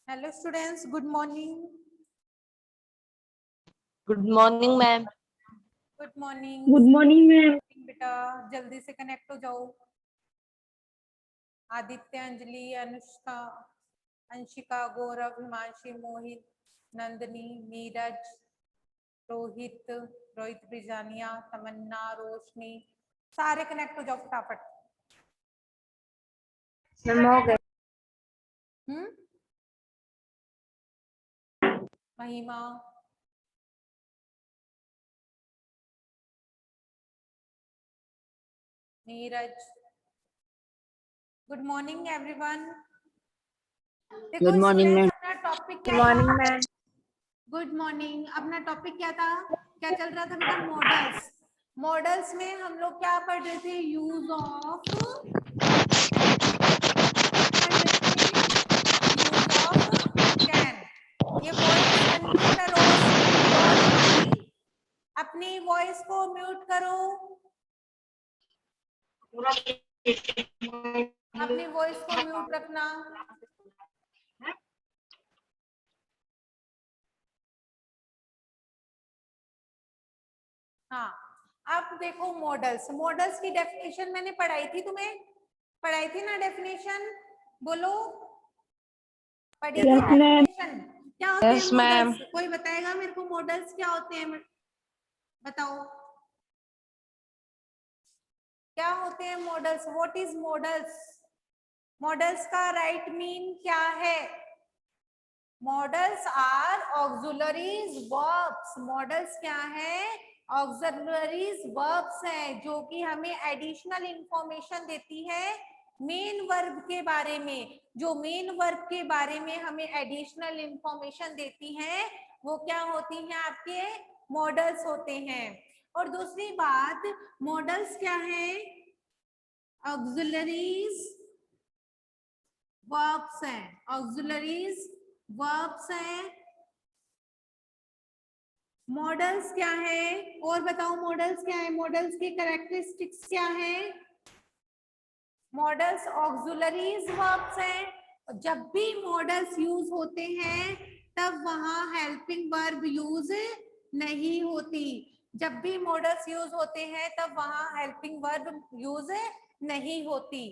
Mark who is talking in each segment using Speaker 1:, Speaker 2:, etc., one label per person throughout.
Speaker 1: Hello students, good morning.
Speaker 2: Good morning ma'am.
Speaker 1: Good morning.
Speaker 3: Good morning ma'am.
Speaker 1: बेटा जल्दी से connect हो जाओ। आदित्य, अंजलि, अनुष्का, अंशिका, गौरव, हिमांशी, मोहित, नंदनी, नीरज, रोहित, ब्रिजानिया, तमन्ना, रोशनी, सारे कनेक्ट हो जाओ फटाफट।
Speaker 3: हो गए।
Speaker 1: महिमा, नीरज, गुड मॉर्निंग एवरीवन। देखो
Speaker 2: गुड मॉर्निंग मैम।
Speaker 1: अपना टॉपिक क्या
Speaker 3: मॉर्निंग
Speaker 1: था?
Speaker 3: मैम।
Speaker 1: Good morning. अपना टॉपिक क्या था? क्या चल रहा था बेटा? मॉडल्स। मॉडल्स में हम लोग क्या पढ़ रहे थे? Use of can. ये वॉइस अनम्यूट करो। रोशनी, अपनी वॉइस को म्यूट करो। अपनी वॉइस को म्यूट रखना। हाँ, अब देखो मॉडल्स। मॉडल्स की डेफिनेशन मैंने पढ़ाई थी, तुम्हें पढ़ाई थी ना डेफिनेशन? बोलो, पढ़ी थी डेफिनेशन? क्या होते हैं मॉडल्स? कोई बताएगा मेरे को मॉडल्स क्या होते हैं? बताओ क्या होते हैं modals? What is modals? Modals का राइट मीन क्या है? Modals are auxiliaries verbs. Modals क्या है? ऑक्सिलरीज वर्ब्स हैं जो कि हमें एडिशनल इंफॉर्मेशन देती है मेन वर्ब के बारे में। जो मेन वर्ब के बारे में हमें एडिशनल इंफॉर्मेशन देती है वो क्या होती हैं? आपके मॉडल्स होते हैं। और दूसरी बात, मॉडल्स क्या है? ऑक्सिलरीज वर्ब्स हैं। ऑक्सिलरीज वर्ब्स हैं। मॉडल्स क्या है? और बताओ मॉडल्स क्या है? मॉडल्स की कैरेक्टरिस्टिक्स क्या है? मॉडल्स ऑक्सिलरीज वर्ब्स हैं। जब भी मॉडल्स यूज होते हैं तब वहां हेल्पिंग वर्ब यूज नहीं होती। जब भी मॉडल्स यूज होते हैं तब वहां हेल्पिंग वर्ब यूज नहीं होती।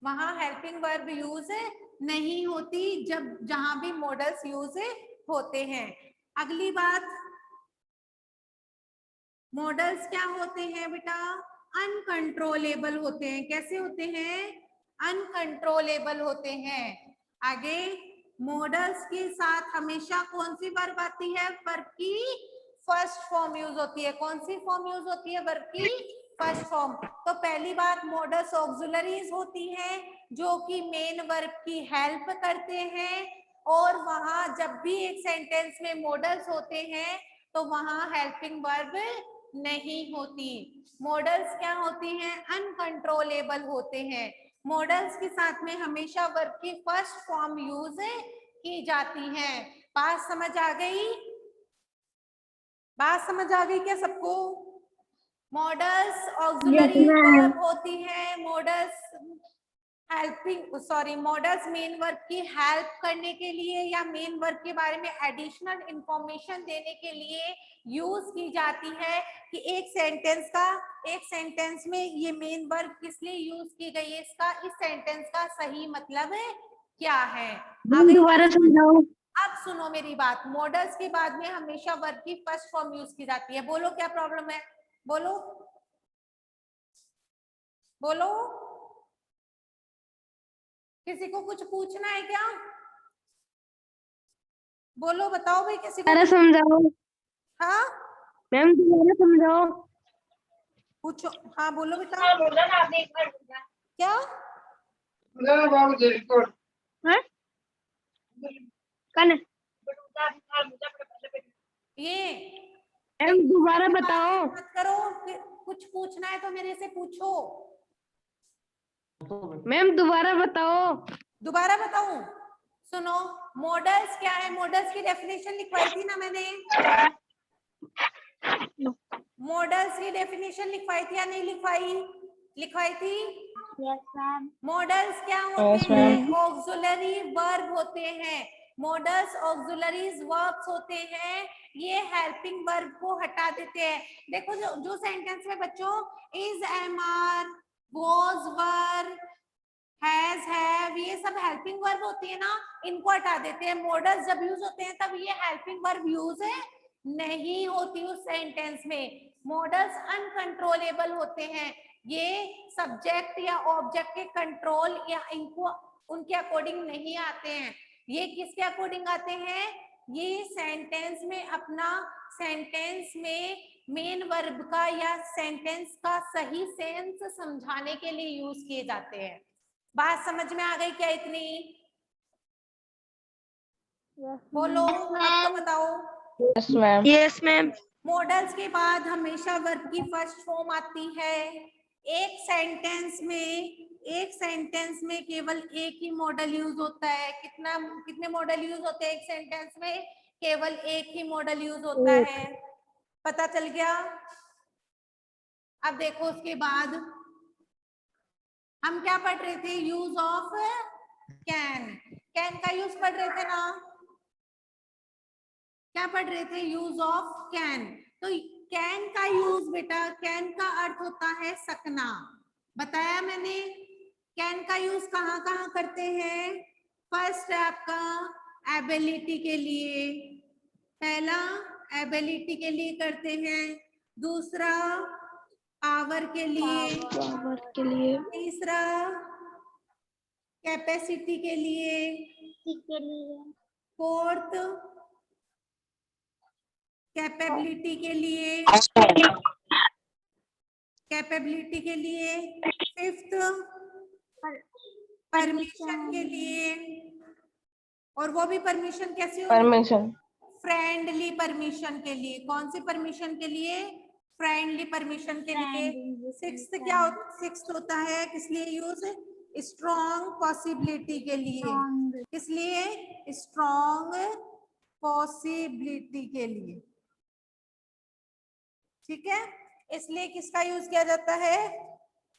Speaker 1: वहां हेल्पिंग वर्ब यूज नहीं होती जब जहां भी मॉडल्स यूज होते हैं। अगली बात, मॉडल्स क्या होते हैं बेटा? अनकंट्रोलेबल होते हैं। कैसे होते हैं? अनकंट्रोलेबल होते हैं। आगे, मॉडल्स के साथ हमेशा कौन सी वर्ब आती है? वर्ब की फर्स्ट फॉर्म यूज होती है। कौन सी फॉर्म यूज होती है? वर्ब की फर्स्ट फॉर्म। तो पहली बात, मॉडल्स ऑक्सिलरीज होती हैं जो कि मेन वर्ब की हेल्प करते हैं। और वहां जब भी एक सेंटेंस में मॉडल्स होते हैं तो वहां हेल्पिंग वर्ब नहीं होती। मॉडल्स क्या होती हैं? अनकंट्रोलेबल होते हैं। मॉडल्स के साथ में हमेशा वर्ब की फर्स्ट फॉर्म यूज की जाती है। बात समझ आ गई? बात समझ आ गई क्या सबको? मॉडल्स ऑक्सिलरी वर्ब होती है। मॉडल्स मॉडल्स मेन वर्ब की हेल्प करने के लिए या मेन वर्ब के बारे में एडिशनल इंफॉर्मेशन देने के लिए यूज की जाती है कि एक सेंटेंस में ये मेन वर्ब किस लिए यूज की गई है, इसका इस सेंटेंस का सही मतलब है क्या है।
Speaker 3: दोबारा समझाओ।
Speaker 1: अब सुनो मेरी बात, मॉडल्स के बाद में हमेशा वर्ब की फर्स्ट फॉर्म यूज की जाती है। बोलो क्या प्रॉब्लम है? बोलो बोलो, किसी को कुछ पूछना है क्या? बोलो, बताओ भाई, किसी को
Speaker 3: समझाओ।
Speaker 1: हाँ
Speaker 3: मैम दोबारा समझाओ।
Speaker 1: पूछो। हाँ बोलो बेटा। क्या? ये
Speaker 3: मैम दोबारा बताओ।
Speaker 1: मत करो। कुछ पूछना है तो मेरे से पूछो।
Speaker 3: मैम दोबारा बताओ।
Speaker 1: दोबारा बताऊं? सुनो, मॉडल्स क्या है? मॉडल्स की डेफिनेशन लिखवाई थी ना मैंने। मॉडल्स की डेफिनेशन लिखवाई थी या नहीं लिखवाई? लिखवाई थी।
Speaker 4: Yes ma'am.
Speaker 1: मॉडल्स क्या होते
Speaker 2: Yes,
Speaker 1: हैं?
Speaker 2: ma'am.
Speaker 1: ऑक्सिलरी वर्ब होते हैं। मॉडल्स ऑक्सिलरीज वर्ब्स होते हैं, ये हेल्पिंग वर्ब को हटा देते हैं। देखो जो सेंटेंस में बच्चों is, am are, was, were, has, have, ये सब हेल्पिंग वर्ब होती है ना, इनको हटा देते हैं। मॉडल्स जब यूज होते हैं तब ये हेल्पिंग वर्ब यूज नहीं होती उस सेंटेंस में। मॉडल्स अनकंट्रोलेबल होते हैं, ये सब्जेक्ट या ऑब्जेक्ट के कंट्रोल या इनको उनके अकॉर्डिंग नहीं आते हैं। ये किसके अकॉर्डिंग आते हैं? ये सेंटेंस में अपना सेंटेंस में मेन वर्ब का या सेंटेंस का सही सेंस समझाने के लिए यूज किए जाते हैं। बात समझ में आ गई क्या इतनी? बोलो, अब तो बताओ।
Speaker 2: Yes, ma'am.
Speaker 3: Yes ma'am.
Speaker 1: Models के बाद हमेशा वर्ब की फर्स्ट फॉर्म आती है। एक सेंटेंस में केवल एक ही मॉडल यूज होता है। कितने मॉडल यूज होते हैं एक सेंटेंस में? केवल एक ही मॉडल यूज होता है। पता चल गया? अब देखो उसके बाद हम क्या पढ़ रहे थे? Use of can. कैन का यूज पढ़ रहे थे ना? क्या पढ़ रहे थे? Use of can. तो कैन का यूज बेटा, कैन का अर्थ होता है सकना। बताया मैंने। कैन का यूज कहाँ कहाँ करते हैं? फर्स्ट है आपका एबिलिटी के लिए, पहला एबिलिटी के लिए करते हैं, दूसरा पावर के लिए,
Speaker 3: पावर के लिए,
Speaker 1: तीसरा कैपेसिटी के लिए,
Speaker 4: के लिए,
Speaker 1: फोर्थ कैपेबिलिटी के लिए, फिफ्थ परमिशन के लिए। और वो भी परमिशन कैसी होगी?
Speaker 2: Permission.
Speaker 1: फ्रेंडली परमिशन के लिए। कौन सी परमिशन के लिए? फ्रेंडली परमिशन के लिए। सिक्स्थ होता है किस लिए यूज? स्ट्रॉन्ग पॉसिबिलिटी के लिए। किस लिए? स्ट्रॉन्ग पॉसिबिलिटी के लिए। ठीक है, इसलिए किसका यूज किया जाता है?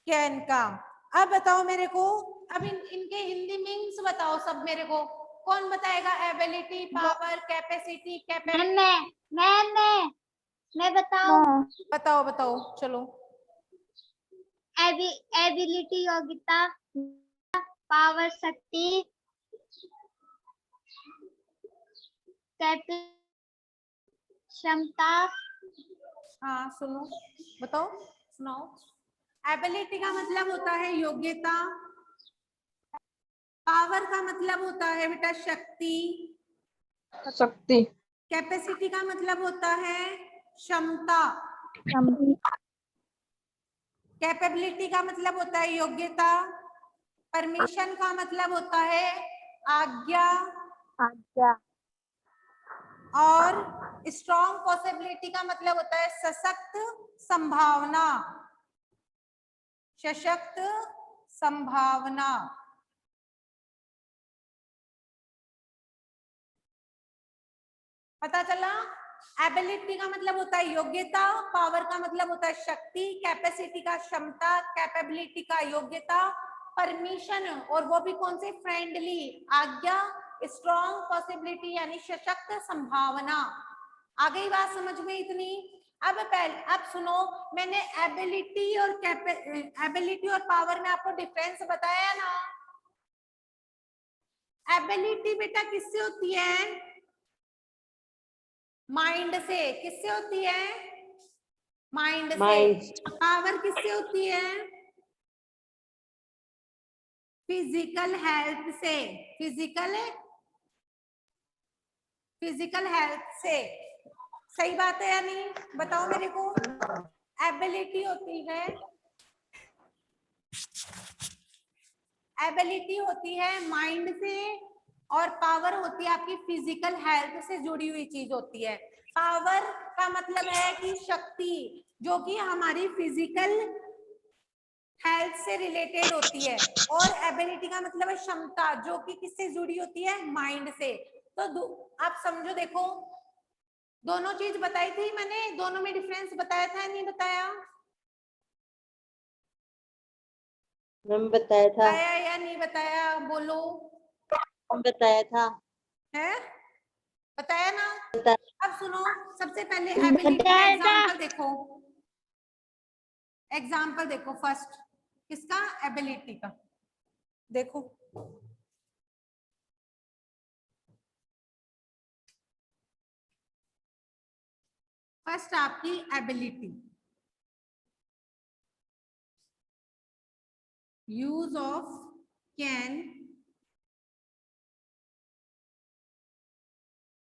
Speaker 1: कैन का। अब बताओ मेरे को, अब इनके हिंदी मीन्स बताओ सब मेरे को। कौन बताएगा? एबिलिटी, पावर, कैपेसिटी,
Speaker 4: मैं बताऊं?
Speaker 1: बताओ बताओ चलो।
Speaker 4: एबिलिटी योग्यता, पावर शक्ति, क्षमता।
Speaker 1: हाँ सुनो, बताओ, सुनाओ। एबिलिटी का मतलब होता है योग्यता। पावर का मतलब होता है बेटा शक्ति।
Speaker 2: शक्ति।
Speaker 1: कैपेसिटी का मतलब होता है क्षमता। कैपेबिलिटी का मतलब होता है योग्यता। परमिशन का मतलब होता है आज्ञा। और स्ट्रॉन्ग पॉसिबिलिटी का मतलब होता है सशक्त संभावना। सशक्त संभावना। पता चला? एबिलिटी का मतलब होता है योग्यता, पावर का मतलब होता है शक्ति, कैपेसिटी का क्षमता, कैपेबिलिटी का योग्यता, परमिशन और वो भी कौन से? फ्रेंडली आज्ञा, स्ट्रॉन्ग पॉसिबिलिटी यानी सशक्त संभावना। आ गई बात समझ में इतनी? अब सुनो, मैंने एबिलिटी और पावर में आपको डिफरेंस बताया ना। एबिलिटी बेटा किससे होती है? माइंड से। किससे होती है? माइंड से। पावर किससे होती है? फिजिकल हेल्थ से। फिजिकल हेल्थ से। सही बात है या नहीं? बताओ मेरे को। एबिलिटी होती है माइंड से और पावर होती है आपकी फिजिकल हेल्थ से जुड़ी हुई चीज होती है। पावर का मतलब है कि शक्ति जो कि हमारी फिजिकल हेल्थ से रिलेटेड होती है, और एबिलिटी का मतलब है क्षमता जो कि किससे जुड़ी होती है? माइंड से। तो आप समझो, देखो दोनों चीज बताई थी मैंने, दोनों में डिफरेंस बताया था नहीं बताया?
Speaker 5: मैम बताया था।
Speaker 1: बताया या नहीं बताया, बोलो।
Speaker 5: हम बताया था।
Speaker 1: है बताया ना।
Speaker 5: बता-
Speaker 1: अब सुनो, सबसे पहले एबिलिटी का
Speaker 4: बताया था।
Speaker 1: एग्जांपल देखो। एग्जांपल देखो फर्स्ट, किसका, एबिलिटी का। देखो फर्स्ट आपकी ability, use of can,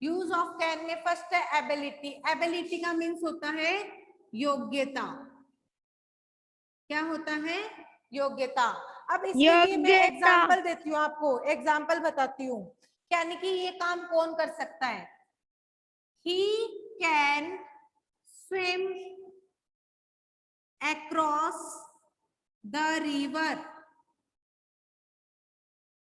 Speaker 1: use of can में फर्स्ट है एबिलिटी। एबिलिटी का मीन्स होता है योग्यता। क्या होता है, योग्यता। अब इसके लिए मैं
Speaker 3: योग्यता।
Speaker 1: एग्जांपल देती हूँ आपको, एग्जांपल बताती हूँ, यानी कि ये काम कौन कर सकता है। He can swim across the river,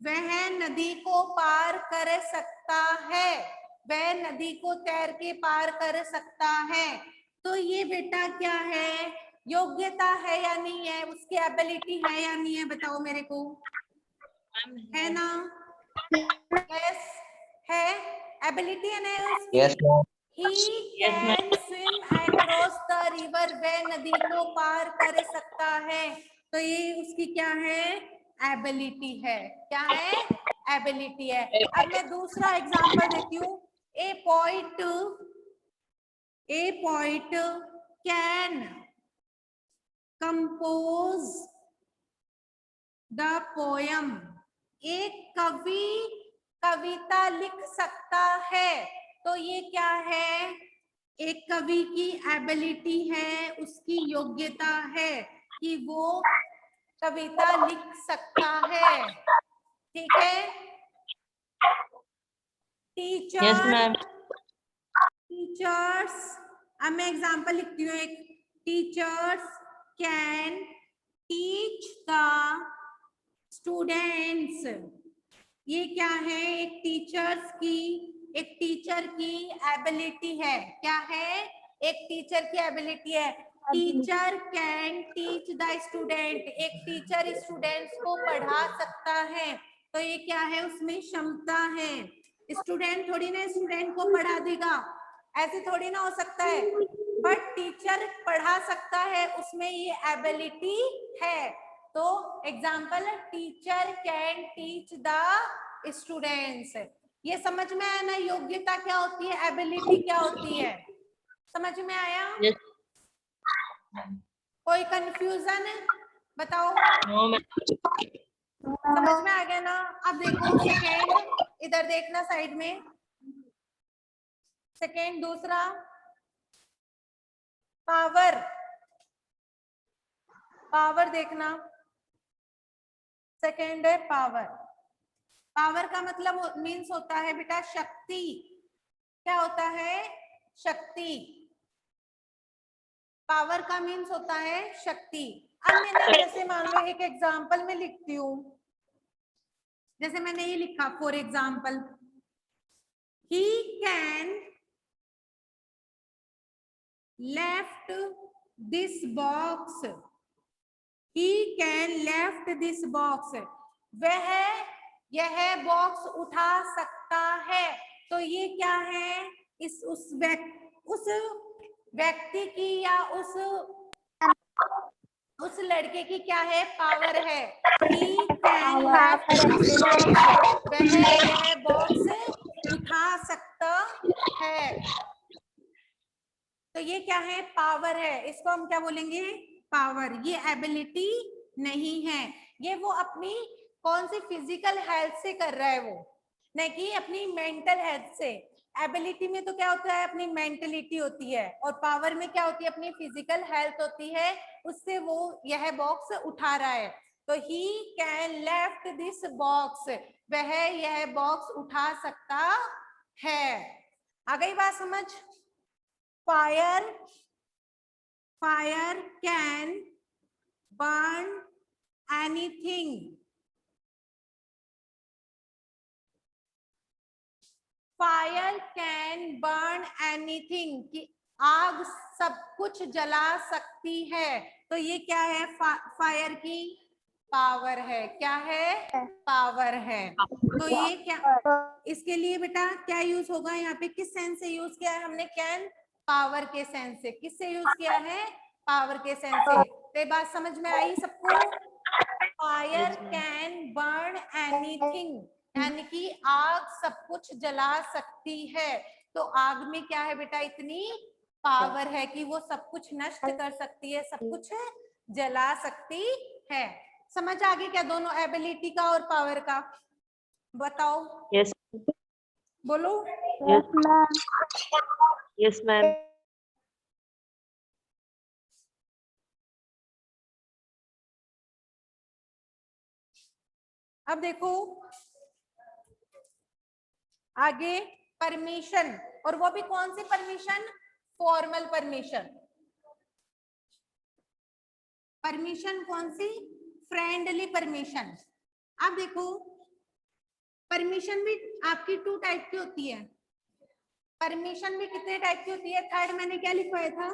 Speaker 1: वह नदी को पार कर सकता है, वह नदी को तैर के पार कर सकता है। तो ये बेटा क्या है, योग्यता है या नहीं है, उसकी एबिलिटी है या नहीं है, बताओ मेरे को। है ना, यस है, एबिलिटी है ना उसकी।
Speaker 5: Yes ma'am.
Speaker 1: He
Speaker 5: Yes, ma'am.
Speaker 1: Can swim across the river, वह नदी को पार कर सकता है। तो ये उसकी क्या है, एबिलिटी है। क्या है, एबिलिटी है। अब मैं दूसरा एग्जांपल देती हूँ। A poet can compose the poem, एक कवि कविता लिख सकता है। तो ये क्या है, एक कवि की एबिलिटी है, उसकी योग्यता है कि वो कविता लिख सकता है। ठीक है।
Speaker 5: Yes, ma'am.
Speaker 1: टीचर्स, अब मैं एग्जांपल लिखती हूँ एक। Teachers can teach the students, ये क्या है, एक टीचर की एबिलिटी है। क्या है, एक टीचर की एबिलिटी है। Teacher can teach the student, एक टीचर स्टूडेंट्स को पढ़ा सकता है। तो ये क्या है, उसमें क्षमता है। स्टूडेंट थोड़ी ना स्टूडेंट को पढ़ा देगा, ऐसे थोड़ी ना हो सकता है, बट टीचर पढ़ा सकता है, उसमें ये एबिलिटी है। तो example, teacher can teach the students. ये समझ में आया ना, योग्यता क्या होती है, एबिलिटी क्या होती है, समझ में आया।
Speaker 5: Yes.
Speaker 1: कोई कंफ्यूजन बताओ।
Speaker 5: No, ma'am.
Speaker 1: समझ में आ गया ना। अब देखो सेकेंड, इधर देखना साइड में। सेकेंड दूसरा, पावर। पावर देखना, सेकेंड है पावर। पावर का मतलब मीन्स होता है बेटा शक्ति। क्या होता है, शक्ति। पावर का मीन्स होता है शक्ति। अब मैंने जैसे मान लो एक एग्जांपल में लिखती हूँ, जैसे मैंने ये लिखा, for example, he can left this box, he can left this box, वह यह बॉक्स उठा सकता है। तो ये क्या है, उस व्यक्ति की या उस लड़के की क्या है, पावर है। He can left this box, वह यह बॉक्स उठा सकता है। तो ये क्या है, पावर है। इसको हम क्या बोलेंगे, पावर। ये एबिलिटी नहीं है, ये वो अपनी कौन सी फिजिकल हेल्थ से कर रहा है, वो नहीं कि अपनी मेंटल हेल्थ से। एबिलिटी में तो क्या होता है, अपनी मेंटलिटी होती है, और पावर में क्या होती है, अपनी फिजिकल हेल्थ होती है, उससे वो यह बॉक्स उठा रहा है। तो he can left this box, वह यह बॉक्स उठा सकता है। आ गई बात समझ। Fire can burn anything, fire can burn anything, कि आग सब कुछ जला सकती है। तो ये क्या है, फायर की पावर है। क्या है? पावर है। तो ये क्या, इसके लिए बेटा क्या यूज होगा यहाँ पे? किस सेंस से यूज किया है हमने? कैन, पावर के सेंस से। किससे यूज किया है? पावर के सेंस से। तो ये बात समझ में आई सबको? Fire
Speaker 5: Yes, ma'am.
Speaker 1: Can burn anything, यानी कि आग सब कुछ जला सकती है। तो आग में क्या है बेटा? इतनी पावर है कि वो सब कुछ नष्ट कर सकती है, सब कुछ जला सकती है। समझ आ गई क्या दोनों एबिलिटी का और पावर का? बताओ,
Speaker 5: Yes.
Speaker 1: बोलो।
Speaker 5: Yes. Yes, ma'am.
Speaker 1: अब देखो आगे, परमिशन, और वो भी कौन सी परमिशन? Formal permission. परमिशन कौन सी? Friendly permission. अब देखो परमिशन भी आपकी 2 टाइप की होती है। परमिशन भी कितने टाइप की होती है? थर्ड मैंने क्या लिखवाया था?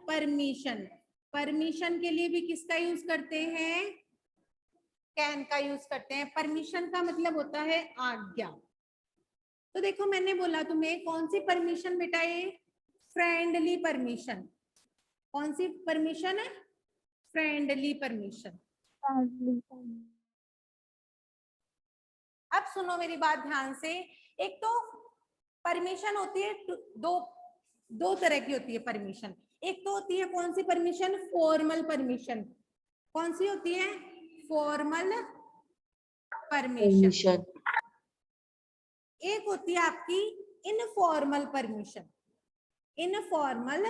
Speaker 1: परमिशन। परमिशन के लिए भी किसका यूज करते हैं? कैन का यूज करते हैं। परमिशन का मतलब होता है आज्ञा। तो देखो मैंने बोला तुम्हें कौन सी परमिशन बेटा? ये फ्रेंडली परमिशन। कौन सी परमिशन है? Friendly permission. अब सुनो मेरी बात ध्यान से। एक तो परमिशन होती है दो तरह की होती है परमिशन। एक तो होती है कौन सी परमिशन? Formal permission. कौन सी होती है? Formal permission.
Speaker 5: Permission.
Speaker 1: एक होती है आपकी इनफॉर्मल परमिशन। Informal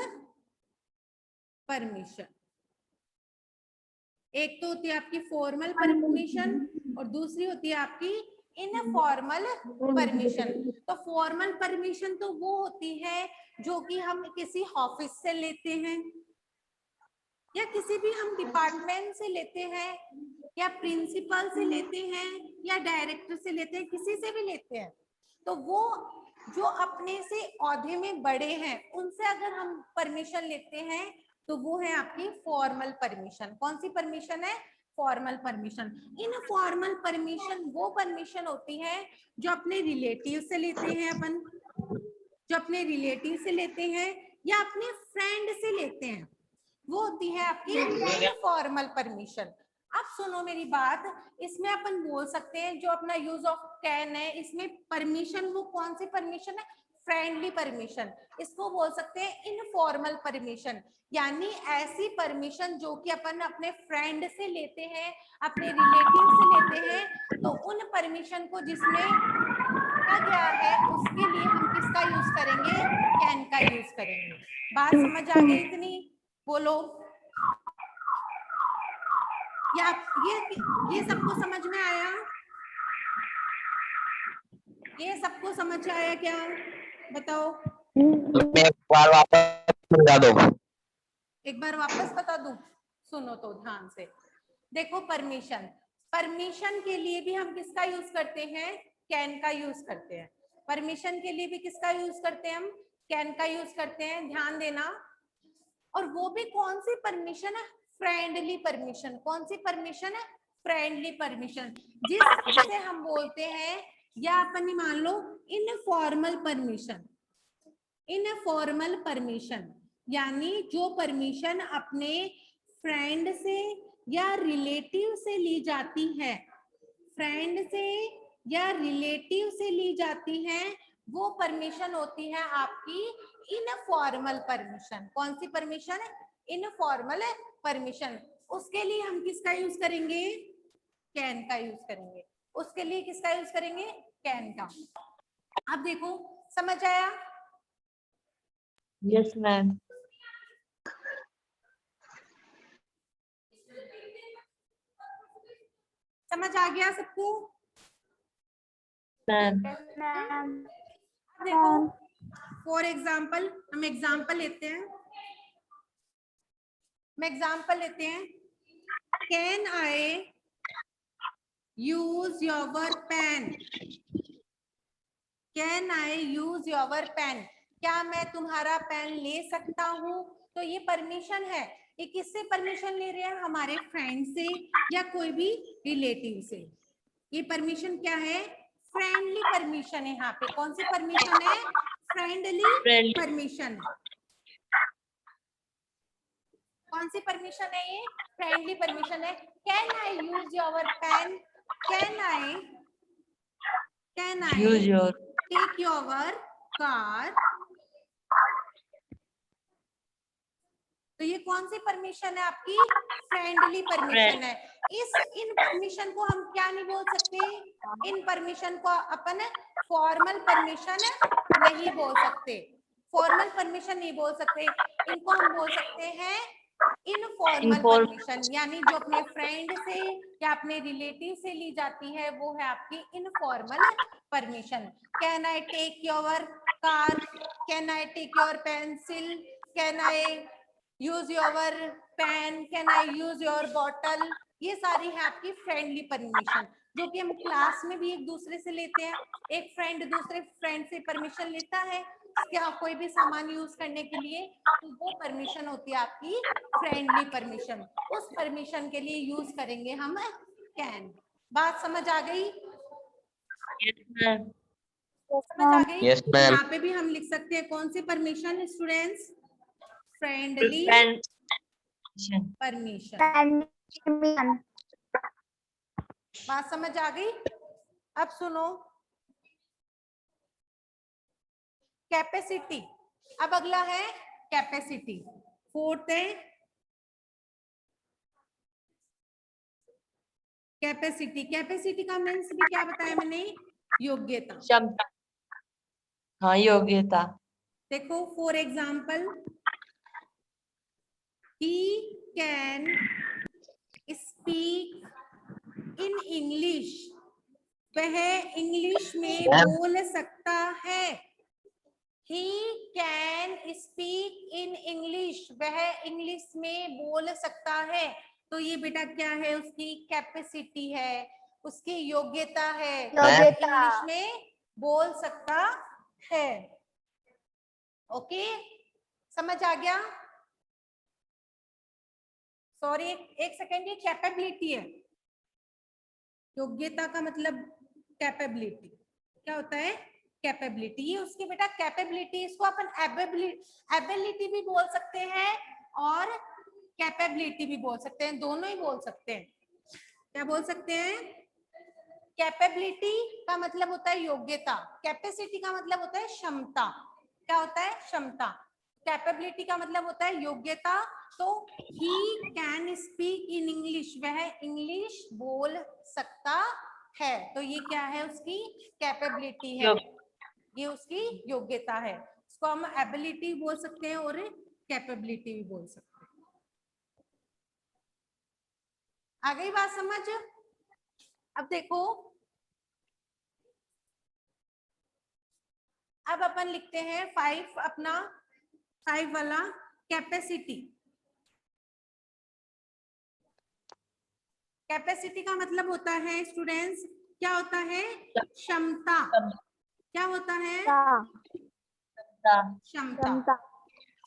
Speaker 1: permission. एक तो होती है आपकी फॉर्मल परमिशन और दूसरी होती है आपकी इनफॉर्मल परमिशन। तो फॉर्मल परमिशन तो वो होती है जो कि हम किसी ऑफिस से लेते हैं, या किसी भी हम डिपार्टमेंट से लेते हैं, या प्रिंसिपल से लेते हैं, या डायरेक्टर से लेते हैं, किसी से भी लेते हैं। तो वो जो अपने से औहदे में बड़े हैं उनसे अगर हम परमिशन लेते हैं तो वो है आपकी फॉर्मल परमिशन। कौन सी परमिशन है? Formal permission. इनफॉर्मल परमिशन वो परमिशन होती है जो अपने रिलेटिव से लेते हैं अपन, जो अपने रिलेटिव से लेते हैं या अपने फ्रेंड से लेते हैं, वो होती है आपकी इनफॉर्मल परमिशन। अब सुनो मेरी बात, इसमें अपन बोल सकते हैं जो अपना यूज ऑफ कैन है, इसमें परमिशन वो कौन सी परमिशन है? Friendly permission. इसको बोल सकते हैं इनफॉर्मल परमिशन, यानी ऐसी परमिशन जो कि अपन अपने फ्रेंड से लेते हैं, अपने रिलेटिव से लेते हैं। तो उन परमिशन को जिसमें कहा गया है उसके लिए हम किसका यूज करेंगे? कैन का यूज करेंगे। बात समझ आ गई इतनी? बोलो। या ये सबको समझ में आया? ये सबको समझ आया क्या? बताओ।
Speaker 6: एक बार वापस समझा दो।
Speaker 1: एक बार वापस बता दूं? सुनो तो ध्यान से। देखो परमिशन, परमिशन के लिए भी हम किसका यूज करते हैं? कैन का यूज करते हैं। परमिशन के लिए भी किसका यूज करते हैं हम? कैन का यूज करते हैं। ध्यान देना। और वो भी कौन सी परमिशन है? Friendly permission. कौन सी परमिशन है? Friendly permission. जिसे हम बोलते हैं, या अपन ही मान लो इनफॉर्मल परमिशन। इनफॉर्मल परमिशन यानी जो परमिशन अपने फ्रेंड से या रिलेटिव से ली जाती है, फ्रेंड से या रिलेटिव से ली जाती है, वो परमिशन होती है आपकी इनफॉर्मल परमिशन। कौन सी परमिशन है? Informal permission. उसके लिए हम किसका यूज करेंगे? कैन का यूज करेंगे। उसके लिए किसका यूज करेंगे? कैन का। अब देखो समझ आया?
Speaker 5: Yes, ma'am.
Speaker 1: समझ आ गया सबको?
Speaker 5: Ma'am.
Speaker 1: देखो फॉर एग्जाम्पल, हम एग्जाम्पल लेते हैं। हम एग्जाम्पल लेते हैं। Can I use your pen? Can I use your pen? क्या मैं तुम्हारा पेन ले सकता हूं? तो ये परमिशन है। ये किससे परमिशन ले रहे हैं? हमारे फ्रेंड से या कोई भी रिलेटिव से। ये परमिशन क्या है? फ्रेंडली परमिशन है। यहाँ पे कौन सी परमिशन है? Friendly
Speaker 5: Friendly.
Speaker 1: परमिशन है। कौन सी परमिशन है ये? फ्रेंडली परमिशन है। Can I use your pen? Can I
Speaker 5: Use your
Speaker 1: take your car? तो ये कौन सी परमिशन है आपकी? फ्रेंडली परमिशन है। इन परमिशन को हम क्या नहीं बोल सकते? इन परमिशन को अपन फॉर्मल परमिशन नहीं बोल सकते। फॉर्मल परमिशन नहीं बोल सकते, इनको हम बोल सकते हैं इनफॉर्मल परमिशन, यानी जो अपने फ्रेंड से या अपने रिलेटिव से ली जाती है वो है आपकी informal permission. Can I take your car? Can I take your pencil? Can I use your pen? Can I use your bottle? ये सारी है आपकी फ्रेंडली परमिशन, जो कि हम क्लास में भी एक दूसरे से लेते हैं। एक फ्रेंड दूसरे फ्रेंड से परमिशन लेता है क्या कोई भी सामान यूज करने के लिए, तो वो परमिशन होती है आपकी फ्रेंडली परमिशन। उस परमिशन के लिए यूज करेंगे हम कैन। बात समझ आ गई?
Speaker 5: yes, ma'am.
Speaker 1: समझ आ गई?
Speaker 6: Yes, ma'am.
Speaker 1: यहाँ पे भी हम लिख सकते हैं कौन सी परमिशन स्टूडेंट्स? Friendly permission. बात समझ आ गई? अब सुनो कैपेसिटी। अब अगला है कैपेसिटी। फोर्थ है कैपेसिटी। कैपेसिटी का मीन्स भी क्या बताया मैंने? योग्यता।
Speaker 5: क्षमता। हाँ, योग्यता।
Speaker 1: देखो for example, he can speak in English. वह इंग्लिश में बोल सकता है। He can speak in English. वह इंग्लिश में बोल सकता है। तो ये बेटा क्या है? उसकी कैपेसिटी है, उसकी योग्यता है, इंग्लिश में बोल सकता है। ओके, समझ आ गया? सॉरी एक सेकेंड, ये कैपेबिलिटी है। योग्यता का मतलब कैपेबिलिटी क्या होता है? कैपेबिलिटी। ये उसकी बेटा कैपेबिलिटी, इसको अपन एबिलिटी भी बोल सकते हैं और कैपेबिलिटी भी बोल सकते हैं, दोनों ही बोल सकते हैं। क्या बोल सकते हैं? कैपेबिलिटी का मतलब होता है योग्यता, कैपेसिटी का मतलब होता है क्षमता। क्या होता है? क्षमता। कैपेबिलिटी का मतलब होता है योग्यता। तो he can speak in English, वह इंग्लिश बोल सकता है। तो ये क्या है? उसकी कैपेबिलिटी है, ये उसकी योग्यता है। इसको हम एबिलिटी बोल सकते हैं और कैपेबिलिटी भी बोल सकते हैं। आ गई बात समझ? अब देखो, अब अपन लिखते हैं 5 अपना 5 वाला कैपेसिटी। कैपेसिटी का मतलब होता है स्टूडेंट्स, क्या होता है? क्षमता। क्या होता है? क्षमता।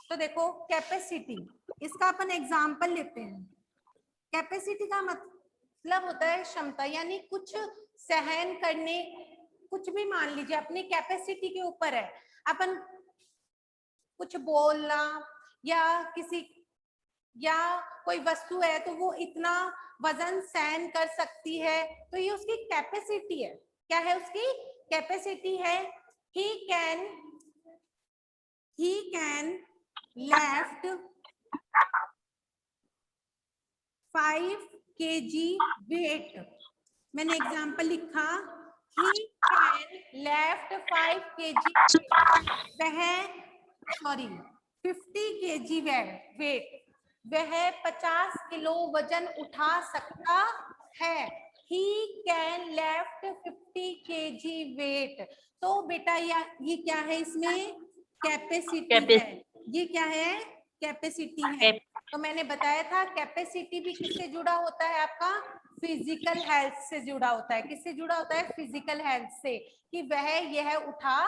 Speaker 1: तो देखो कैपेसिटी, इसका अपन एग्जांपल लेते हैं। कैपेसिटी का मतलब होता है क्षमता, यानी कुछ सहन करने, कुछ भी मान लीजिए अपनी कैपेसिटी के ऊपर है। अपन कुछ बोलना या किसी या कोई वस्तु है तो वो इतना वजन सहन कर सकती है, तो ये उसकी कैपेसिटी है। क्या है? उसकी कैपेसिटी है। he can lift 5 kg weight। मैंने एग्जांपल लिखा, he can lift 5 kg weight। 50 kg weight, वह 50 किलो वजन उठा सकता है। he can lift 50 kg weight। तो बेटा ये क्या है? इसमें कैपेसिटी है। ये क्या है? कैपेसिटी है। तो मैंने बताया था कैपेसिटी भी किससे जुड़ा होता है? आपका फिजिकल हेल्थ से जुड़ा होता है। किससे जुड़ा होता है? फिजिकल हेल्थ से, कि वह यह उठा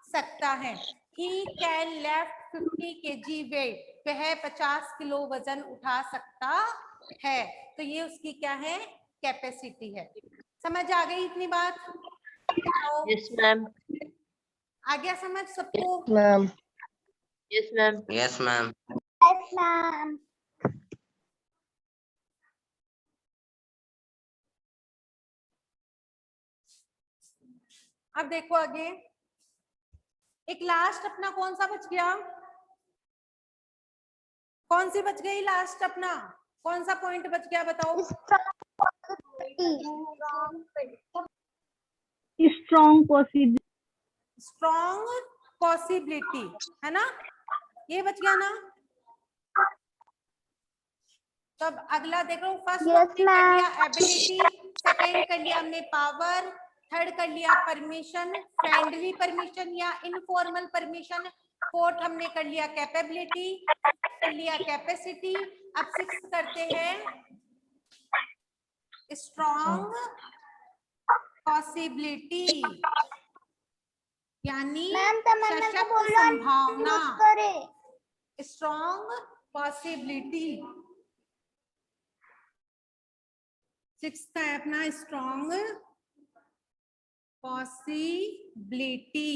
Speaker 1: सकता है। He can lift 50 kg weight। वह 50 किलो वजन उठा सकता है। तो ये उसकी क्या है, कैपेसिटी है। समझ आ गई इतनी बात? बताओ,
Speaker 5: यस मैम।
Speaker 1: आ गया समझ सबको?
Speaker 2: Ma'am.
Speaker 5: Yes ma'am.
Speaker 6: Yes ma'am.
Speaker 4: Yes, ma'am.
Speaker 1: अब देखो आगे, एक लास्ट अपना कौन सा बच गया? कौन सी बच गई लास्ट अपना? कौन सा पॉइंट बच गया बताओ?
Speaker 3: Strong possible.
Speaker 1: स्ट्रॉन्ग पॉसिबिलिटी, है ना? ये बच गया ना? तब अगला देखो, फर्स्ट
Speaker 4: Yes,
Speaker 1: हमने कर लिया
Speaker 4: ma'am.
Speaker 1: एबिलिटी, सेकंड कर लिया हमने पावर, थर्ड कर लिया परमिशन, फ्रेंडली परमिशन या इनफॉर्मल परमिशन, फोर्थ हमने कर लिया कैपेबिलिटी, कर लिया कैपेसिटी। अब सिक्स करते हैं स्ट्रॉन्ग पॉसिबिलिटी, यानी
Speaker 4: Ma'am, तमन्ना को
Speaker 1: सशक्त
Speaker 4: बोलो
Speaker 1: संभावना।
Speaker 4: unmute करे।
Speaker 1: स्ट्रॉन्ग पॉसिबिलिटी, सिक्स का है अपना स्ट्रॉन्ग पॉसिबिलिटी।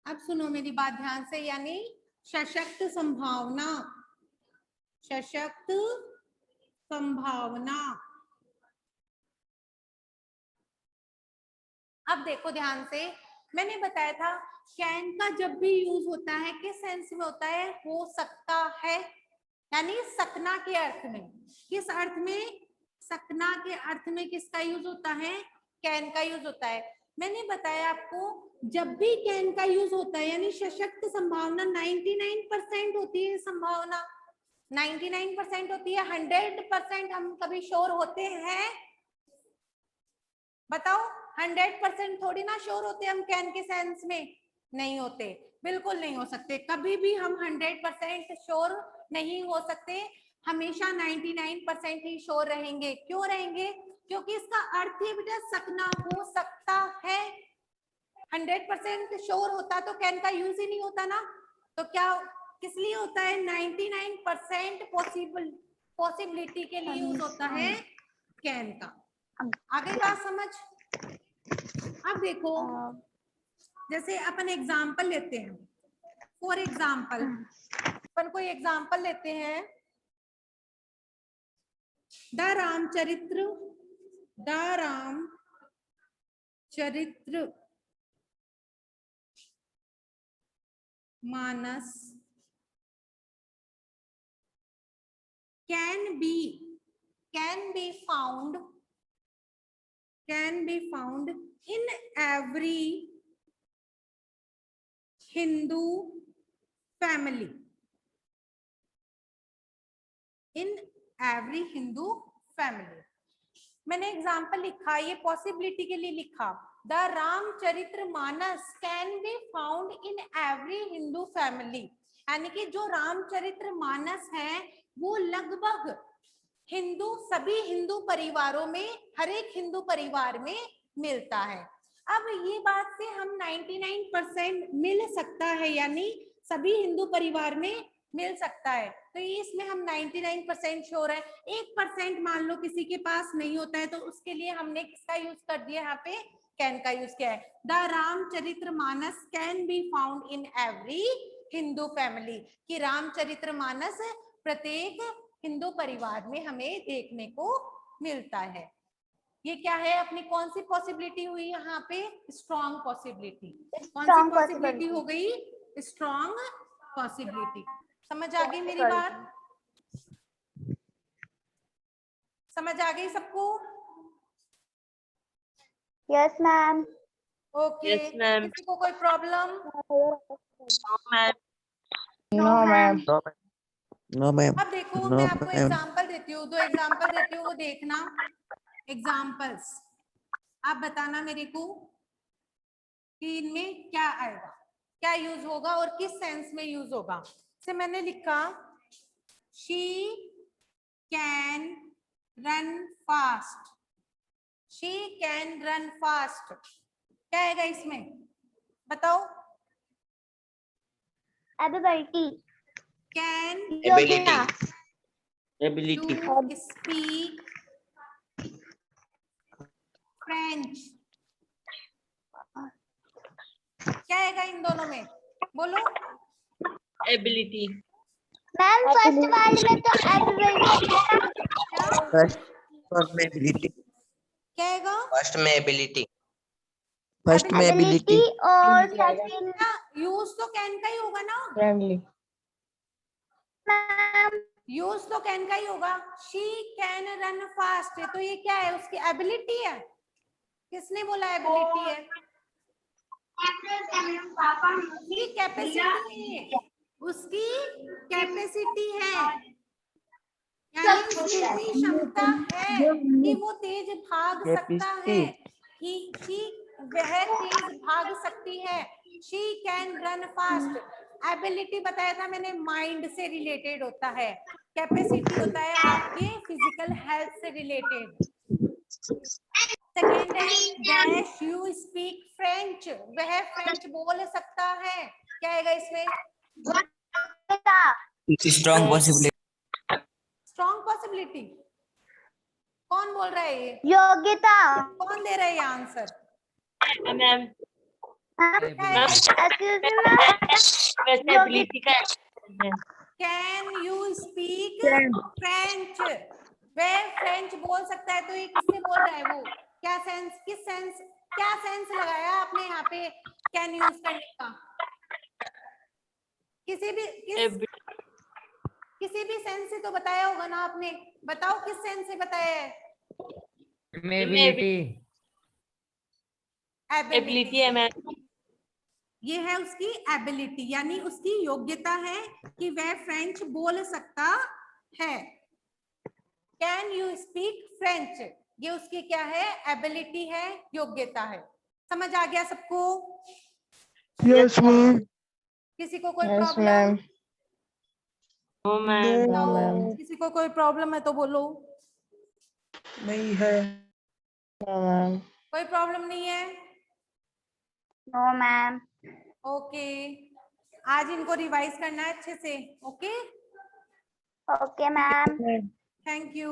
Speaker 1: अब सुनो मेरी बात ध्यान से, यानी सशक्त संभावना, सशक्त संभावना। अब देखो ध्यान से, मैंने बताया था कैन का जब भी यूज होता है किस सेंस में होता है? हो सकता है, यानी सकना के अर्थ में। किस अर्थ में? सकना के अर्थ में किसका यूज होता है? कैन का यूज होता है। मैंने बताया आपको, जब भी कैन का यूज होता है यानी सशक्त संभावना 99% होती है संभावना, 99% होती है। 100% हम कभी श्योर होते हैं? बताओ, 100% थोड़ी ना श्योर होते हम कैन के सेंस में, नहीं होते, बिल्कुल नहीं हो सकते। कभी भी हम 100% श्योर नहीं हो सकते, हमेशा 99% ही श्योर रहेंगे। क्यों रहेंगे? क्योंकि इसका अर्थ है बेटा सकना, हो सकता है। 100% श्योर होता तो कैन का यूज ही नहीं होता ना। तो क्या किस लिए होता है? 99% पॉसिबिलिटी के लिए यूज होता है कैन का। आ गई बात समझ? अब देखो, जैसे अपन एग्जाम्पल लेते हैं, फॉर एग्जाम्पल अपन कोई एग्जाम्पल लेते हैं, the Ramcharitra Manas can be found in every Hindu family. In every Hindu family. मैंने एग्जाम्पल लिखा, ये पॉसिबिलिटी के लिए लिखा, the Ramcharitra Manas can be found in every Hindu family, यानी कि जो रामचरित्र मानस है वो लगभग सभी हिंदू परिवारों में, हर एक हिंदू परिवार में मिलता है। अब ये बात से हम 99% मिल सकता है, यानी सभी हिंदू परिवार में मिल सकता है, तो इसमें हम 99% श्योर है। 1% मान लो किसी के पास नहीं होता है, तो उसके लिए हमने किसका यूज कर दिया? यहाँ पे कैन का यूज किया है। The Ramcharitra Manas can be found in every Hindu family, कि रामचरित्र मानस प्रत्येक हिंदू परिवार में हमें देखने को मिलता है। ये क्या है अपनी, कौन सी पॉसिबिलिटी हुई यहाँ पे? Strong possibility. कौन सी पॉसिबिलिटी हो गई? Strong possibility. समझ आ गई मेरी बात? समझ आ गई सबको?
Speaker 4: Yes, ma'am.
Speaker 1: Okay,
Speaker 5: Yes, ma'am.
Speaker 1: किसी को कोई problem?
Speaker 5: No ma'am.
Speaker 2: No ma'am.
Speaker 6: No ma'am.
Speaker 1: अब देखो
Speaker 6: No,
Speaker 1: मैं आपको
Speaker 6: ma'am.
Speaker 1: एग्जांपल देती हूँ, 2 एग्जांपल देती हूँ, वो देखना एग्जांपल्स, आप बताना मेरे को कि इनमें क्या आएगा, क्या यूज होगा और किस सेंस में यूज होगा। से मैंने लिखा she can run fast, she can run fast, क्या आएगा इसमें? बताओ।
Speaker 4: Ability.
Speaker 1: Can
Speaker 4: Yogita.
Speaker 5: Ability.
Speaker 1: you speak French? क्या आएगा इन दोनों में? बोलो।
Speaker 5: Ability.
Speaker 4: मैम फर्स्ट वाले में तो ability
Speaker 1: क्या
Speaker 6: First में ability.
Speaker 1: क्या आएगा?
Speaker 6: First में ability. First में ability.
Speaker 4: और सेकंड
Speaker 1: यूज तो कैन का ही होगा ना?
Speaker 2: Friendly.
Speaker 4: मैम
Speaker 1: यूज तो कैन का ही होगा। शी कैन रन फास्ट है तो ये क्या है? उसकी एबिलिटी है। किसने बोला एबिलिटी है? उसकी कैपेसिटी है। उसकी कैपेसिटी है, यानी उसकी इतनी क्षमता है कि वो तेज भाग सकता है, कि वह तेज भाग सकती है। She can run fast. Ability बताया था मैंने, माइंड से रिलेटेड होता है। कैपेसिटी होता है आपके फिजिकल हेल्थ से रिलेटेड। सेकेंड है डैश यू स्पीक फ्रेंच, वह फ्रेंच बोल सकता है। क्या आएगा इसमें?
Speaker 6: Strong possibility.
Speaker 1: Strong possibility. कौन बोल रहा है ये?
Speaker 4: योग्यता।
Speaker 1: कौन दे रहा है ये answer?
Speaker 5: Ma'am
Speaker 4: excuse me ma'am
Speaker 5: वैसे एबिलिटी का है।
Speaker 1: कैन यू स्पीक फ्रेंच, वह फ्रेंच बोल सकता है तो ये किसने बोल रहा है? वो क्या सेंस, किस सेंस, क्या सेंस लगाया आपने यहाँ पे कैन यूज करने का? किसी भी सेंस से तो बताया होगा ना आपने। बताओ किस सेंस से बताया है?
Speaker 2: Ability.
Speaker 5: एबिलिटी है मैम।
Speaker 1: ये है उसकी एबिलिटी, यानी उसकी योग्यता है कि वह फ्रेंच बोल सकता है। कैन यू स्पीक फ्रेंच, ये उसकी क्या है? एबिलिटी है, योग्यता है। समझ आ गया सबको?
Speaker 2: Yes, ma'am.
Speaker 1: किसी को कोई
Speaker 2: Yes,
Speaker 1: problem?
Speaker 2: ma'am.
Speaker 5: No ma'am.
Speaker 2: No, ma'am.
Speaker 1: किसी को कोई प्रॉब्लम है तो बोलो।
Speaker 6: नहीं है.
Speaker 2: No, ma'am.
Speaker 1: कोई प्रॉब्लम नहीं है?
Speaker 4: नो मैम
Speaker 1: ओके, आज इनको रिवाइज करना है अच्छे से। Okay,
Speaker 4: okay ma'am
Speaker 1: thank you.